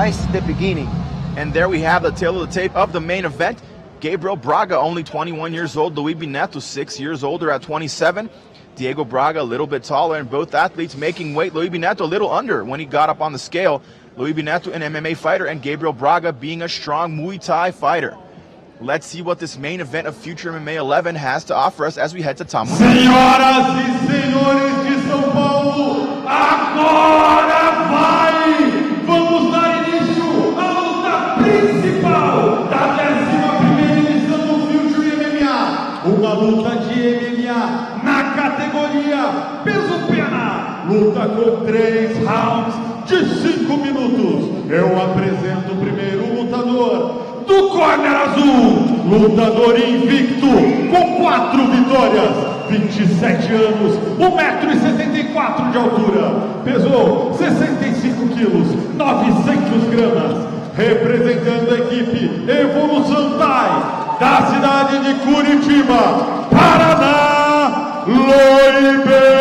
The beginning. And there we have the tail of the tape of the main event. Gabriel Braga, only 21 years old. Luis Neto, 6 years older at 27. Diego Braga, a little bit taller, and both athletes making weight. Luis Neto, a little under when he got up on the scale. Luis Neto, an MMA fighter, and Gabriel Braga being a strong Muay Thai fighter. Let's see what this main event of Future MMA 11 has to offer us as we head to Tamu. Senhoras e senhores de São Paulo, agora vai! Vamos dar início à luta principal da 11ª edição do Future MMA. Uma luta de MMA na categoria peso-pena. Luta com 3 rounds de 5 minutos. Eu apresento o primeiro lutador. Do corner azul, lutador invicto, com 4 vitórias, 27 anos, 1,74 m de altura, pesou 65 quilos, 900 gramas, representando a equipe Evolução Thai, da cidade de Curitiba, Paraná, Luis Neto!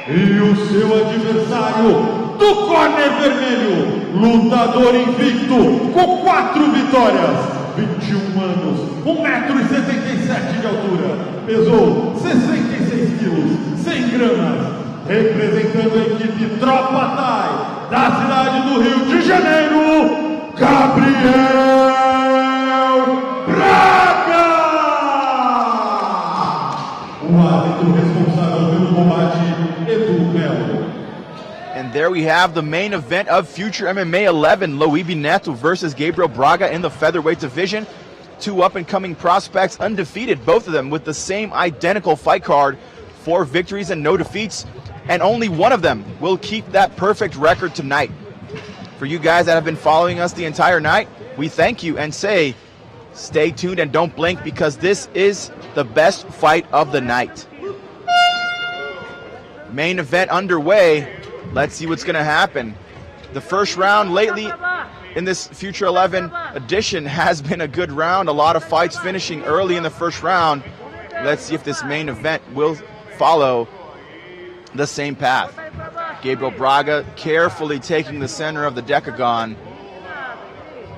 E o seu adversário do corner vermelho, lutador invicto, com 4 vitórias, 21 anos, 1,77 m de altura, pesou 66 quilos, 100 gramas, representando a equipe Tropa Thai, da cidade do Rio de Janeiro, Gabriel Braga! O árbitro responsável pelo combate, Edu Melo. And there we have the main event of Future MMA 11, Luis Neto versus Gabriel Braga in the featherweight division. 2 up-and-coming prospects, undefeated, both of them with the same identical fight card, 4 victories and no defeats, and only one of them will keep that perfect record tonight. For you guys that have been following us the entire night, we thank you and say stay tuned and don't blink, because this is the best fight of the night. Main event underway. Let's see what's going to happen. The first round lately in this Future 11 edition has been a good round. A lot of fights finishing early in the first round. Let's see if this main event will follow the same path. Gabriel Braga carefully taking the center of the decagon.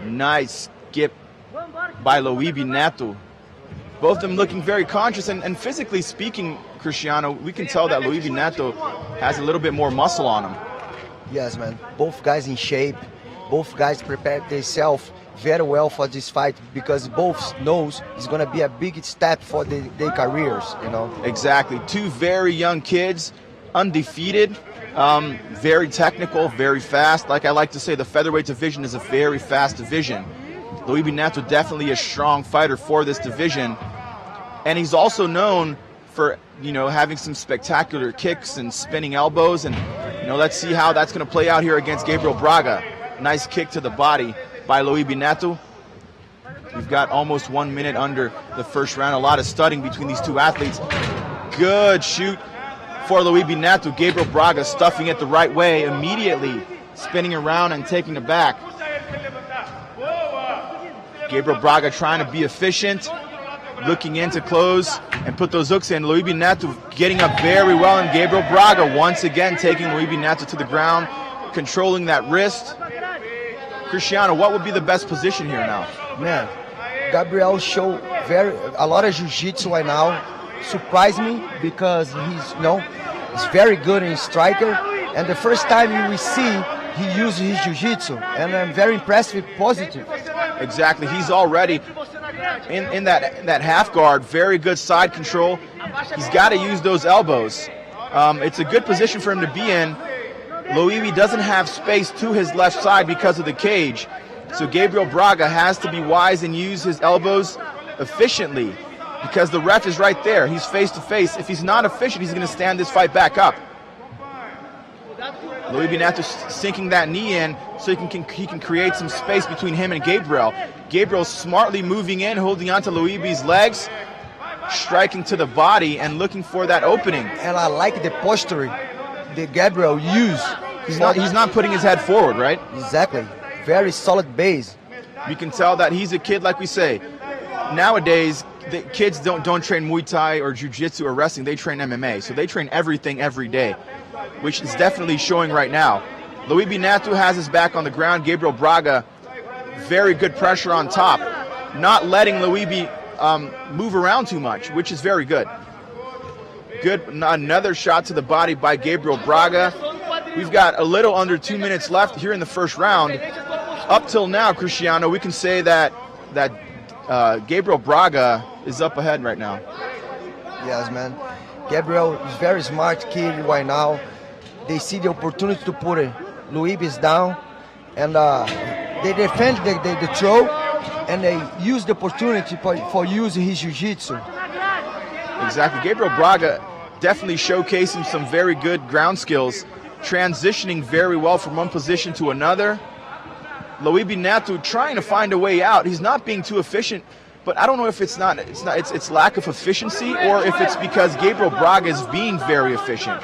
Nice skip by Luis Neto. Both of them looking very conscious, and physically speaking, Cristiano, we can tell that Luis Neto has a little bit more muscle on him. Yes, man. Both guys in shape. Both guys prepared themselves very well for this fight, because both knows it's going to be a big step for their careers, you know. Exactly. 2 very young kids, undefeated, very technical, very fast. Like I like to say, the featherweight division is a very fast division. Luis Neto definitely a strong fighter for this division, and he's also known for, you know, having some spectacular kicks and spinning elbows, and, you know, let's see how that's going to play out here against Gabriel Braga. Nice kick to the body by Luis Neto. We've got almost 1 minute under the first round. A lot of studying between these 2 athletes. Good shoot for Luis Neto. Gabriel Braga stuffing it the right way, immediately spinning around and taking it back. Gabriel Braga trying to be efficient, looking in to close and put those hooks in. Luis Neto getting up very well, and Gabriel Braga once again taking Luis Neto to the ground, controlling that wrist. Cristiano, what would be the best position here now? Man, Gabriel showed a lot of jiu-jitsu right now. Surprised me, because he's very good in striker, and the first time you will see he used his jiu-jitsu, and I'm very impressed with positive. Exactly, he's already in that half guard, very good side control. He's got to use those elbows. It's a good position for him to be in. Luis doesn't have space to his left side because of the cage, so Gabriel Braga has to be wise and use his elbows efficiently, because the ref is right there. He's face to face. If he's not efficient, he's going to stand this fight back up. Luis Neto sinking that knee in so he can create some space between him and Gabriel. Gabriel smartly moving in, holding on to Luis's legs, striking to the body and looking for that opening. And I like the posture that Gabriel used. He's not putting his head forward, right? Exactly. Very solid base. You can tell that he's a kid, like we say. Nowadays, the kids don't train Muay Thai or Jiu-Jitsu or wrestling. They train MMA. So they train everything every day, which is definitely showing right now. Luiz Neto has his back on the ground. Gabriel Braga, very good pressure on top, not letting Luiz move around too much, which is very good. Good, another shot to the body by Gabriel Braga. We've got a little under 2 minutes left here in the first round. Up till now, Cristiano, we can say that Gabriel Braga is up ahead right now. Yes, man. Gabriel is very smart kid right now. They see the opportunity to put Luiz down, and they defend the throw, and they use the opportunity for using his jiu-jitsu. Exactly. Gabriel Braga definitely showcasing some very good ground skills, transitioning very well from one position to another. Luiz Neto trying to find a way out. He's not being too efficient, but I don't know if it's lack of efficiency or if it's because Gabriel Braga is being very efficient.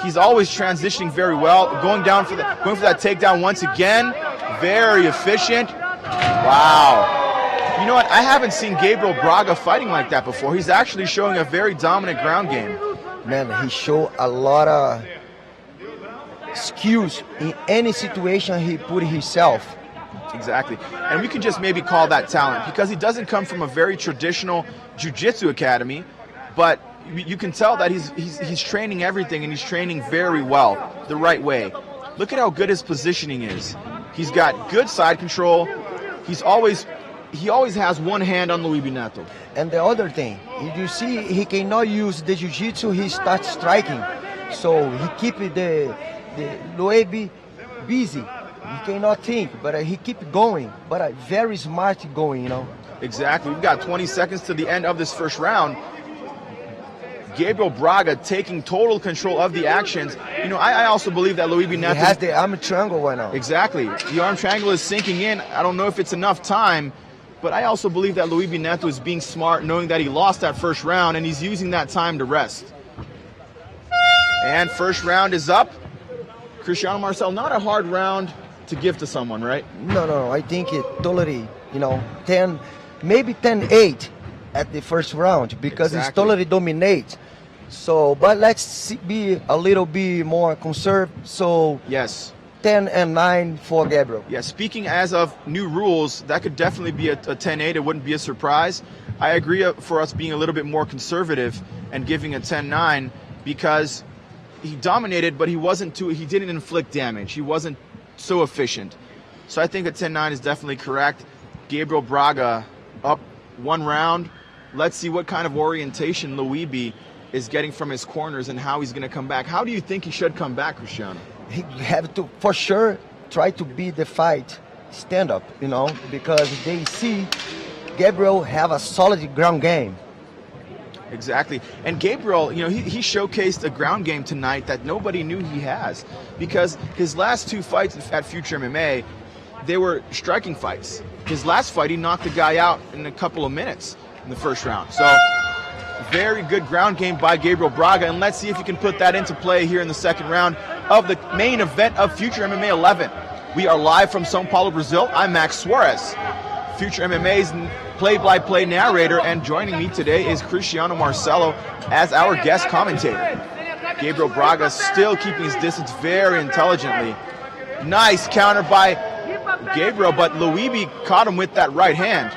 He's always transitioning very well, going for that takedown once again. Very efficient. Wow. You know what? I haven't seen Gabriel Braga fighting like that before. He's actually showing a very dominant ground game. Man, he showed a lot of skills in any situation he put himself. Exactly. And we can just maybe call that talent because he doesn't come from a very traditional jiu-jitsu academy, but you can tell that he's training everything, and he's training very well, the right way. Look at how good his positioning is. He's got good side control. He always has one hand on Luiz Neto. And the other thing, you see, he cannot use the jiu-jitsu. He starts striking, so he keep the Luiz busy. He cannot think, but he keep going. But very smart going, you know. Exactly. We've got 20 seconds to the end of this first round. Gabriel Braga taking total control of the actions. You know, I also believe that Luiz Neto has the arm triangle right now. Exactly. The arm triangle is sinking in. I don't know if it's enough time, but I also believe that Luiz Neto is being smart, knowing that he lost that first round, and he's using that time to rest. And first round is up. Cristiano Marcel, not a hard round to give to someone, right? No. I think it totally, 10, maybe 10-8 at the first round because it's totally dominate. So, but let's be a little bit more conservative. So yes, 10-9 for Gabriel. Yeah, speaking as of new rules, that could definitely be a 10-8. It wouldn't be a surprise. I agree for us being a little bit more conservative and giving a 10-9 because he dominated, but he didn't inflict damage. He wasn't so efficient. So I think a 10-9 is definitely correct. Gabriel Braga up one round. Let's see what kind of orientation Luiz is getting from his corners and how he's going to come back. How do you think he should come back, Cristiano? He have to, for sure, try to beat the fight stand up, because they see Gabriel have a solid ground game. Exactly. And Gabriel, he showcased a ground game tonight that nobody knew he has, because his last two fights at Future MMA, they were striking fights. His last fight, he knocked the guy out in a couple of minutes in the first round. So very good ground game by Gabriel Braga, and let's see if he can put that into play here in the second round of the main event of Future MMA 11. We are live from São Paulo, Brazil. I'm Max Suarez, Future MMA's play-by-play narrator, and joining me today is Cristiano Marcelo as our guest commentator. Gabriel Braga still keeping his distance very intelligently. Nice counter by Gabriel, but Luiz caught him with that right hand.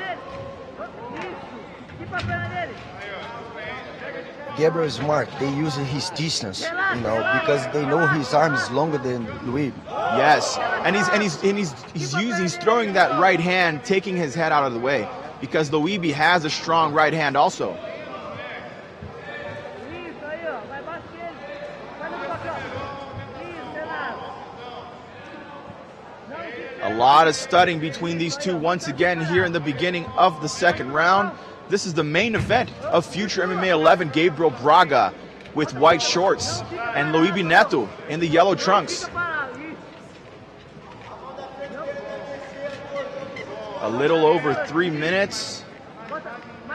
Gabriel is smart. They use his distance, because they know his arm is longer than Luiz. Yes, and he's throwing that right hand, taking his head out of the way, because Luiz has a strong right hand also. A lot of studying between these two once again here in the beginning of the second round. This is the main event of Future MMA 11. Gabriel Braga with white shorts and Luiz Neto in the yellow trunks. A little over 3 minutes.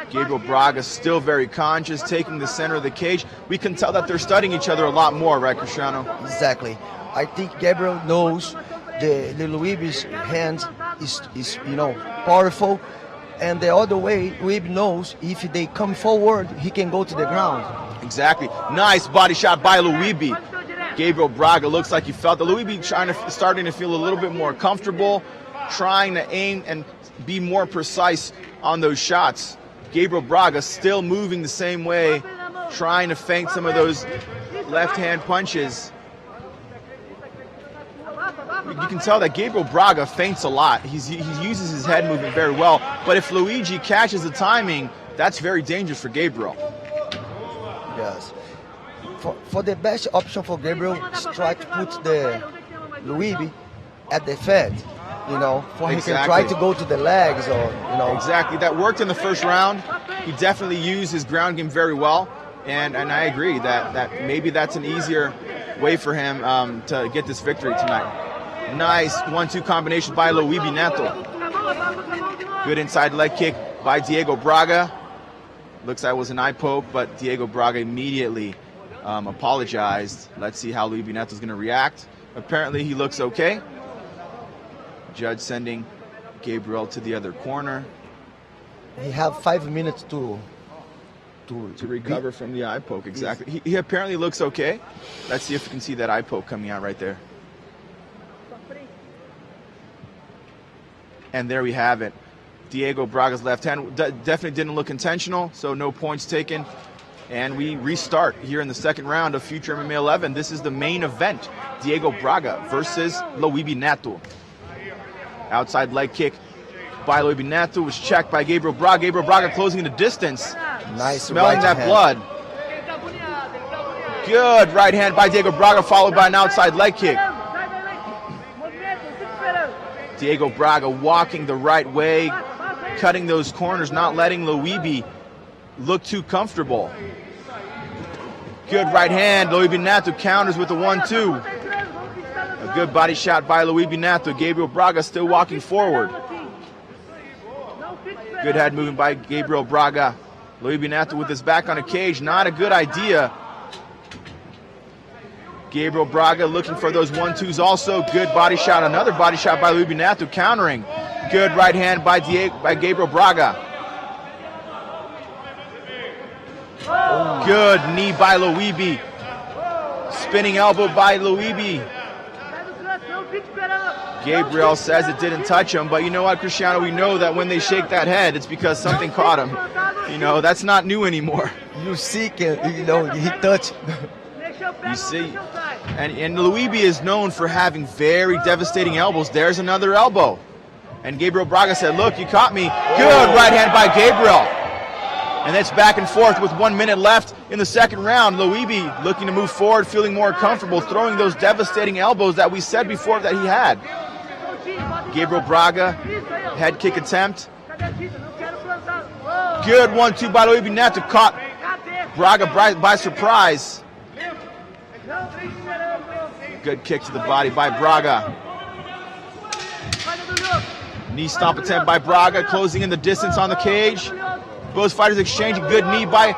Gabriel Braga still very conscious, taking the center of the cage. We can tell that they're studying each other a lot more, right, Cristiano? Exactly. I think Gabriel knows the Luiz's hand is powerful, And the other way, Luibi knows if they come forward, he can go to the ground. Exactly. Nice body shot by Luibi. Gabriel Braga looks like he felt the Luibi starting to feel a little bit more comfortable, trying to aim and be more precise on those shots. Gabriel Braga still moving the same way, trying to feint some of those left-hand punches. You can tell that Gabriel Braga feints a lot. He uses his head movement very well. But if Luigi catches the timing, that's very dangerous for Gabriel. Yes. For the best option for Gabriel is try to put the Luibi at the Fed, for he can try to go to the legs or. Exactly. That worked in the first round. He definitely used his ground game very well. And I agree that maybe that's an easier way for him to get this victory tonight. Nice 1-2 combination by Luibi Neto. Good inside leg kick by Diego Braga. Looks like it was an eye poke, but Diego Braga immediately apologized. Let's see how Luibi Neto is going to react. Apparently he looks okay. Judge sending Gabriel to the other corner. He have 5 minutes to recover from the eye poke. Exactly. He apparently looks okay. Let's see if we can see that eye poke coming out right there. And there we have it. Diego Braga's left hand definitely didn't look intentional, so no points taken. And we restart here in the second round of Future MMA 11. This is the main event. Diego Braga versus Luibi Neto. Outside leg kick by Luibi Neto was checked by Gabriel Braga. Gabriel Braga closing the distance. Nice. Smelling that blood. Good right hand by Diego Braga, followed by an outside leg kick. Diego Braga walking the right way, cutting those corners, not letting Luibi look too comfortable. Good right hand. Luibi Neto counters with the 1-2. A good body shot by Luibi Neto. Gabriel Braga still walking forward. Good head moving by Gabriel Braga. Luibi Neto with his back on a cage. Not a good idea. Gabriel Braga looking for those 1-2s also. Good body shot. Another body shot by Luibi Neto countering. Good right hand by Gabriel Braga. Good knee by Luibi. Spinning elbow by Luibi. Gabriel says it didn't touch him, but you know what, Cristiano? We know that when they shake that head, it's because something caught him. That's not new anymore. You see, he touched. You see, and Luibi is known for having very devastating elbows. There's another elbow. And Gabriel Braga said, look, you caught me. Good right hand by Gabriel. And it's back and forth with 1 minute left in the second round. Luibi looking to move forward, feeling more comfortable, throwing those devastating elbows that we said before that he had. Gabriel Braga, head kick attempt. Good 1-2 by Luibi Neto, caught Braga by surprise. Good kick to the body by Braga. Knee stomp attempt by Braga, closing in the distance on the cage. Both fighters exchanging. Good knee by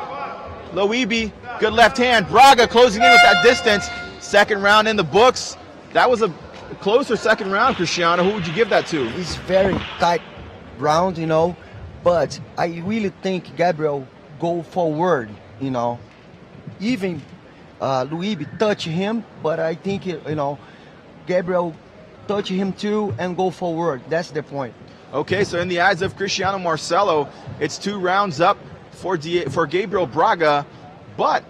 Luibi. Good left hand. Braga closing in with that distance. Second round in the books. That was a closer second round, Cristiano. Who would you give that to? It's very tight round, but I really think Gabriel go forward, Even Luibi touch him, but I think, Gabriel touch him too and go forward. That's the point. Okay, so in the eyes of Cristiano Marcelo, it's 2 rounds up for Gabriel Braga, but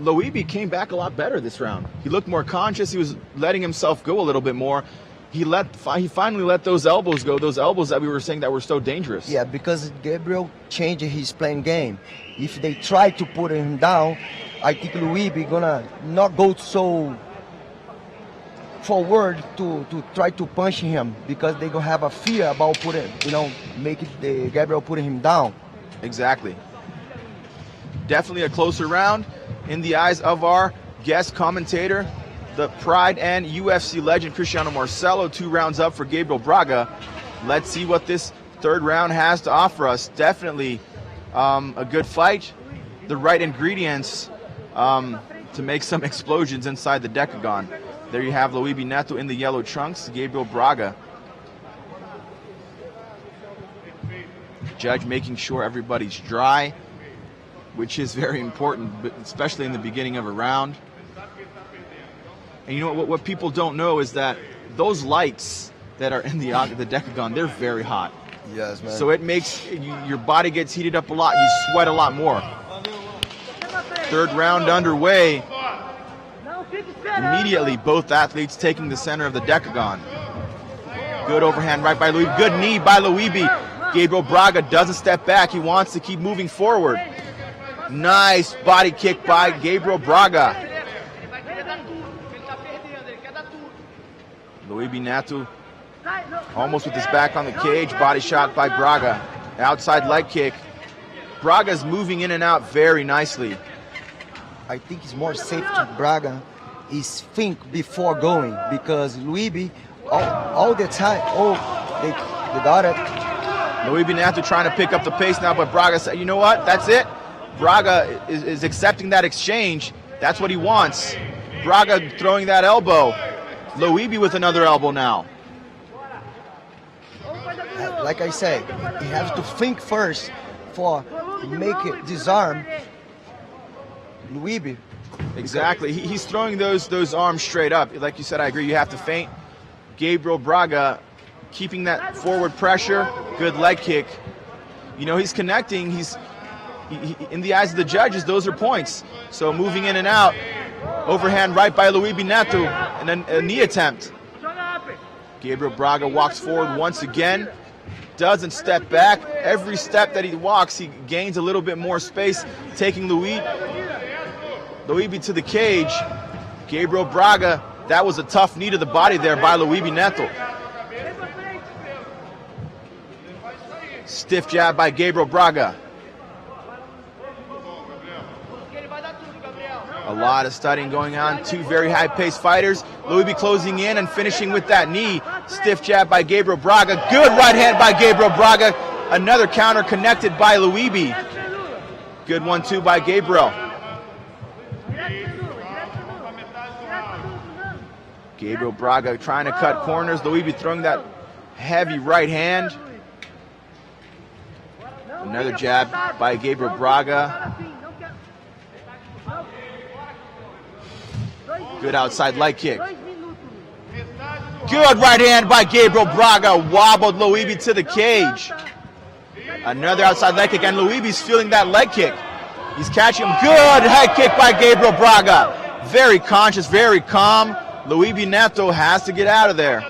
Luibi came back a lot better this round. He looked more conscious. He was letting himself go a little bit more. He finally let those elbows go, those elbows that we were saying that were so dangerous. Yeah, because Gabriel changed his playing game. If they try to put him down, I think Luibi gonna not go so forward to try to punch him, because they gonna have a fear about Gabriel putting him down. Exactly. Definitely a closer round in the eyes of our guest commentator, the Pride and UFC legend Cristiano Marcelo. 2 rounds up for Gabriel Braga. Let's see what this third round has to offer us. Definitely a good fight. The right ingredients to make some explosions inside the decagon. There you have Luibi Neto in the yellow trunks, Gabriel Braga Judge making sure everybody's dry, which is very important, especially in the beginning of a round. And you know what people don't know is that those lights that are in the decagon, they're very hot. Yes, man. So it makes your body gets heated up a lot. You sweat a lot more. Third round underway. Immediately, both athletes taking the center of the decagon. Good overhand right by Luibi. Good knee by Luibi. Gabriel Braga doesn't step back. He wants to keep moving forward. Nice body kick by Gabriel Braga. Luibi Neto almost with his back on the cage. Body shot by Braga. Outside leg kick. Braga's moving in and out very nicely. I think it's more safe to Braga is think before going, because Luibi all the time, they got it. Luibi Neto trying to pick up the pace now, but Braga said, you know what, that's it. Braga is accepting that exchange. That's what he wants. Braga throwing that elbow. Luibi with another elbow now. Like I said, he has to think first for make it disarm Luibi. Exactly. He's throwing those arms straight up. Like you said, I agree. You have to feint. Gabriel Braga keeping that forward pressure. Good leg kick. You know, he's connecting. He in the eyes of the judges, those are points. So moving in and out. Overhand right by Luibi Neto. And then a knee attempt. Gabriel Braga walks forward once again. Doesn't step back. Every step that he walks, he gains a little bit more space, taking Luibi to the cage. Gabriel Braga, that was a tough knee to the body there by Luibi Neto. Stiff jab by Gabriel Braga. A lot of studying going on. Two very high-paced fighters. Luibi closing in and finishing with that knee. Stiff jab by Gabriel Braga. Good right hand by Gabriel Braga. Another counter connected by Luibi. Good 1-2 by Gabriel. Gabriel Braga trying to cut corners. Luibi throwing that heavy right hand. Another jab by Gabriel Braga. Good outside leg kick. Good right hand by Gabriel Braga. Wobbled Luibi to the cage. Another outside leg kick, and Luibi's feeling that leg kick. He's catching him. Good head kick by Gabriel Braga. Very conscious, very calm. Luibi Neto has to get out of there.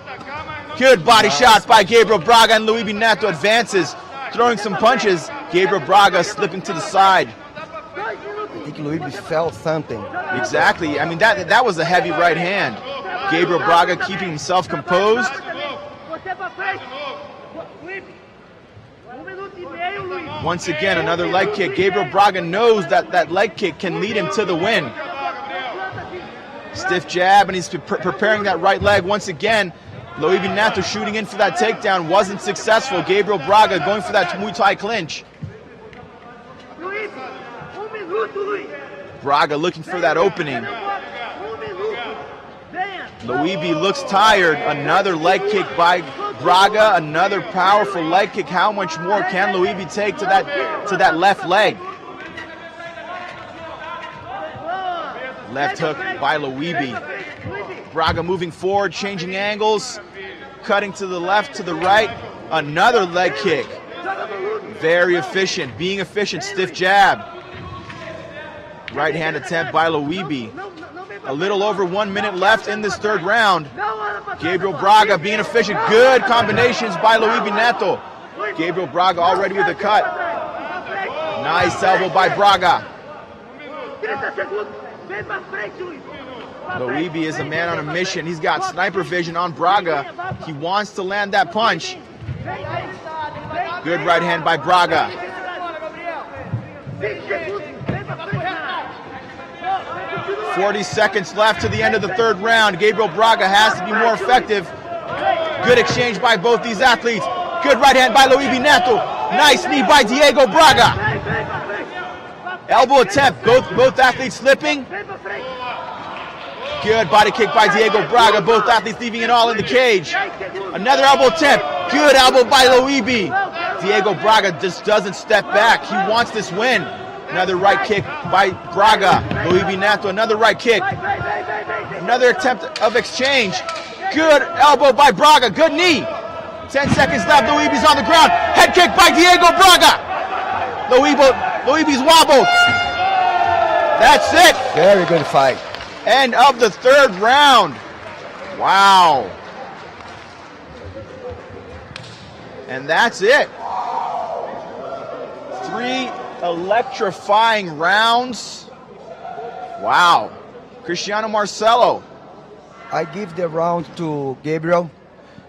Good body shot by Gabriel Braga, and Luibi Neto advances, throwing some punches. Gabriel Braga slipping to the side. I think Luibi felt something. Exactly. I mean, that was a heavy right hand. Gabriel Braga keeping himself composed. Once again, another leg kick. Gabriel Braga knows that leg kick can lead him to the win. Stiff jab, and he's preparing that right leg once again. Luibi Neto shooting in for that takedown, wasn't successful. Gabriel Braga going for that Muay Thai clinch. Braga looking for that opening. Luibi looks tired. Another leg kick by Braga, another powerful leg kick. How much more can Luibi take to that left leg? Left hook by Luibi. Braga moving forward, changing angles, cutting to the left, to the right. Another leg kick. Very efficient, being efficient. Stiff jab. Right hand attempt by Luibi. A little over 1 minute left in this third round. Gabriel Braga being efficient. Good combinations by Luibi Neto. Gabriel Braga already with the cut. Nice elbow by Braga. Luibi is a man on a mission. He's got sniper vision on Braga. He wants to land that punch. Good right hand by Braga. 40 seconds left to the end of the third round. Gabriel Braga has to be more effective. Good exchange by both these athletes. Good right hand by Luibi Neto. Nice knee by Diego Braga. Elbow attempt. Both athletes slipping. Good body kick by Diego Braga. Both athletes leaving it all in the cage. Another elbow attempt. Good elbow by Luibi. Diego Braga just doesn't step back. He wants this win. Another right kick by Braga. Luiz Neto, another right kick. Another attempt of exchange. Good elbow by Braga, good knee. 10 seconds left, Luiz on the ground. Head kick by Diego Braga. Luiz wobbled. That's it. Very good fight. End of the third round. Wow. And that's it. 3 electrifying rounds. Wow. Cristiano Marcelo. I give the round to Gabriel.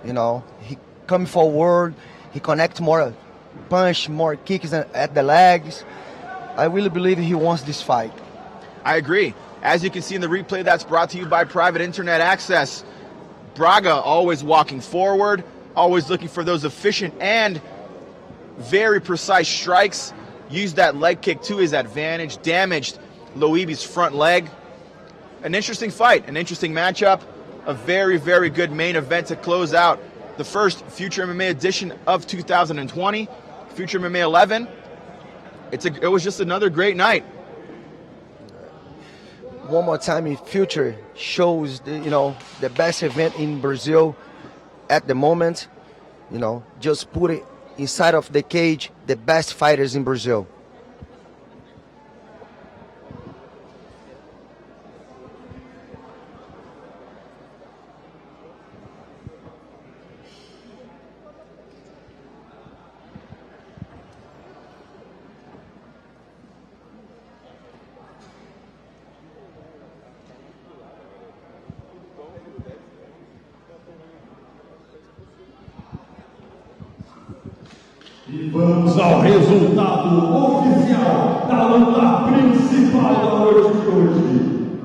You know, he come forward, he connect more punch, more kicks at the legs. I really believe he wants this fight. I agree. As you can see in the replay that's brought to you by Private Internet Access, Braga always walking forward, always looking for those efficient and very precise strikes. Used that leg kick to his advantage, damaged Luib's front leg. An interesting fight, an interesting matchup, a very, very good main event to close out the first Future MMA edition of 2020, Future MMA 11. It was just another great night. One more time, in Future shows the best event in Brazil at the moment. Just put it inside of the cage, the best fighters in Brazil. E vamos ao resultado oficial da luta principal da noite de hoje.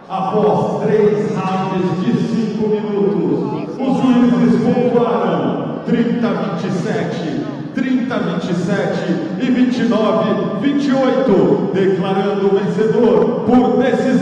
Após 3 rounds de 5 minutos, os juízes pontuaram 30-27, 30-27 e 29-28, declarando o vencedor por decisão